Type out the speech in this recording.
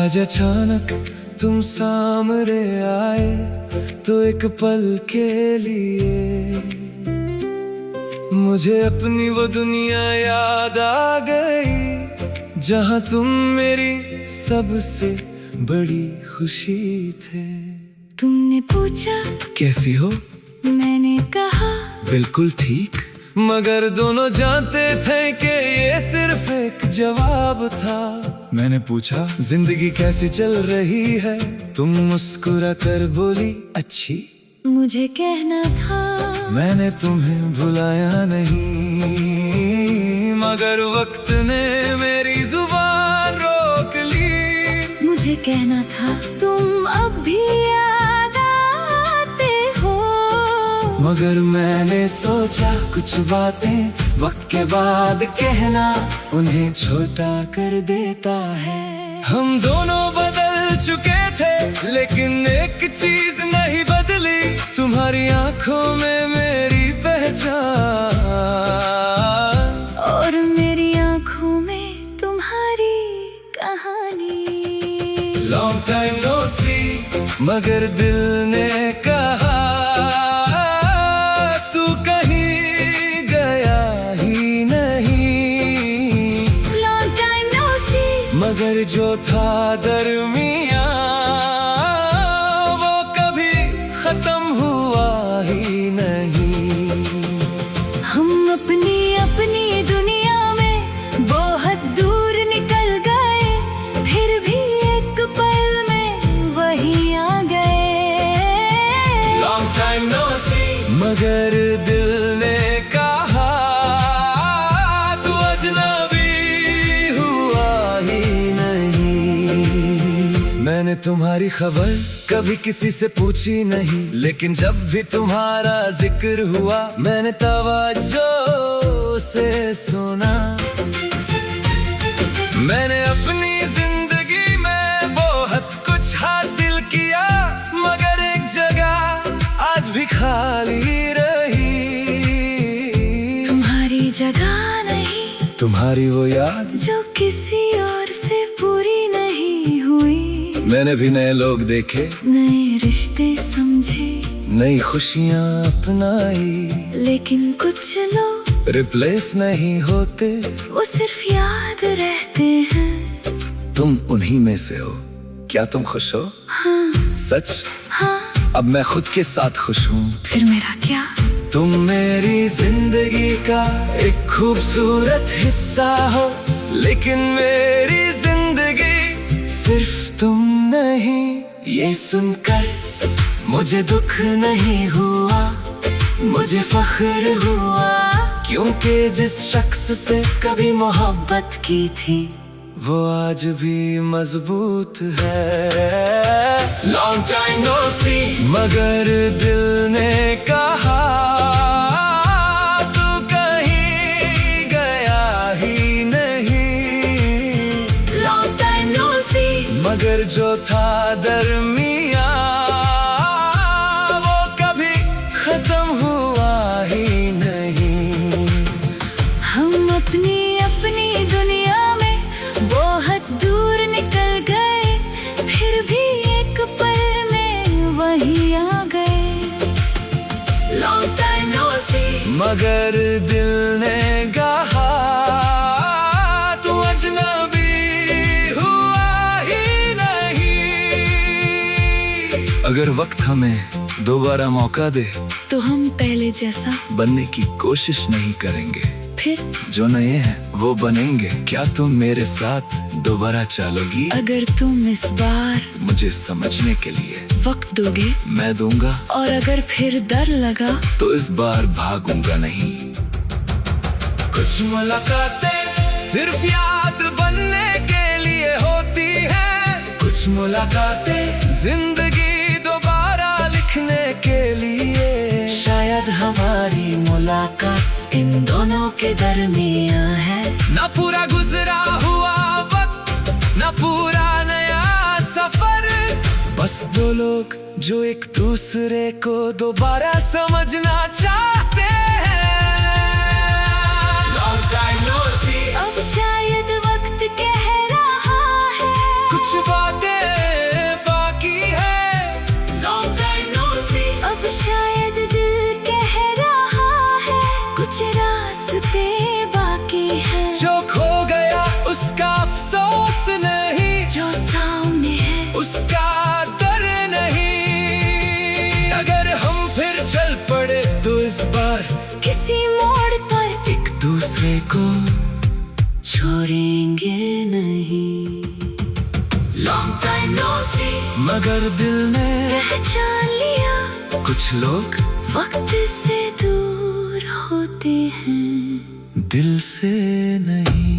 आज अचानक तुम सामने आए तो एक पल के लिए मुझे अपनी वो दुनिया याद आ गई जहां तुम मेरी सबसे बड़ी खुशी थे। तुमने पूछा कैसी हो, मैंने कहा बिल्कुल ठीक, मगर दोनों जानते थे कि ये सिर्फ एक जवाब था। मैंने पूछा जिंदगी कैसी चल रही है, तुम मुस्कुरा कर बोली अच्छी। मुझे कहना था मैंने तुम्हें भुलाया नहीं, मगर वक्त ने मेरी जुबान रोक ली। मुझे कहना था तुम अब भी याद आते हो, मगर मैंने सोचा कुछ बातें वक्त के बाद कहना उन्हें छोटा कर देता है। हम दोनों बदल चुके थे लेकिन एक चीज नहीं बदली, तुम्हारी आंखों में मेरी पहचान और मेरी आंखों में तुम्हारी कहानी। लॉन्ग टाइम नो सी, मगर दिल ने कहा तू कहीं गया ही नहीं। लॉन्ग टाइम नो सी, मगर जो था दरमियां वो कभी खत्म हुआ ही नहीं। हम अपनी अपनी दुनिया में बहुत दूर निकल गए, फिर भी एक पल में वहीं आ गए। लॉन्ग टाइम नो सी, मगर दिल ने कहा तू अजनबी हुआ ही नहीं। मैंने तुम्हारी खबर कभी किसी से पूछी नहीं, लेकिन जब भी तुम्हारा जिक्र हुआ मैंने तवज्जो से सुना। मैंने अपनी जिंदगी में बहुत कुछ हासिल किया, मगर एक जगह आज भी खाली रही। तुम्हारी जगह नहीं, तुम्हारी वो याद जो किसी और से पूरी नहीं हुई। मैंने भी नए लोग देखे, नए रिश्ते समझे, नई खुशियाँ अपनाई, लेकिन कुछ लोग रिप्लेस नहीं होते, वो सिर्फ याद रहते हैं। तुम उन्हीं में से हो। क्या तुम खुश हो? हाँ सच? हाँ, अब मैं खुद के साथ खुश हूँ। फिर मेरा क्या? तुम मेरी जिंदगी का एक खूबसूरत हिस्सा हो, लेकिन मेरी जिंदगी सिर्फ तुम नहीं। ये सुनकर मुझे दुख नहीं हुआ, मुझे फख्र हुआ, क्योंकि जिस शख्स से कभी मोहब्बत की थी वो आज भी मजबूत है। लॉन्ग टाइम नो सी, मगर दिल ने कहा तू कहीं गया ही नहीं। लॉन्ग टाइम नो सी, मगर जो था दरमियां वो कभी खत्म हुआ ही नहीं। हम अपनी अपनी दुनिया में बहुत दूर निकल गए, फिर भी एक पल में वहीं आ गए। लॉन्ग टाइम नो सी, मगर दिल ने कहा तू अजनबी हुआ ही नहीं। अगर वक्त हमें दोबारा मौका दे तो हम पहले जैसा बनने की कोशिश नहीं करेंगे, फिर जो नए हैं वो बनेंगे। क्या तुम मेरे साथ दोबारा चलोगी? अगर तुम इस बार मुझे समझने के लिए वक्त दोगे, मैं दूंगा, और अगर फिर डर लगा तो इस बार भागूंगा नहीं। कुछ मुलाकातें सिर्फ याद बनने के लिए होती हैं, कुछ मुलाकातें जिंदगी दोबारा लिखने के लिए। शायद हमारी मुलाकात इन दोनों के दरमियां है। ना पूरा गुजरा हुआ वक्त, ना पूरा नया सफर, बस दो लोग जो एक दूसरे को दोबारा समझना चाहते हैं। लॉन्ग टाइम नो सी, अब शायद वक्त कह रहा है कुछ बातें चल पड़े तो इस बार किसी मोड़ पर एक दूसरे को छोड़ेंगे नहीं। लॉन्ग टाइम नो सी, मगर दिल ने पहचान लिया कुछ लोग वक्त से दूर होते हैं, दिल से नहीं।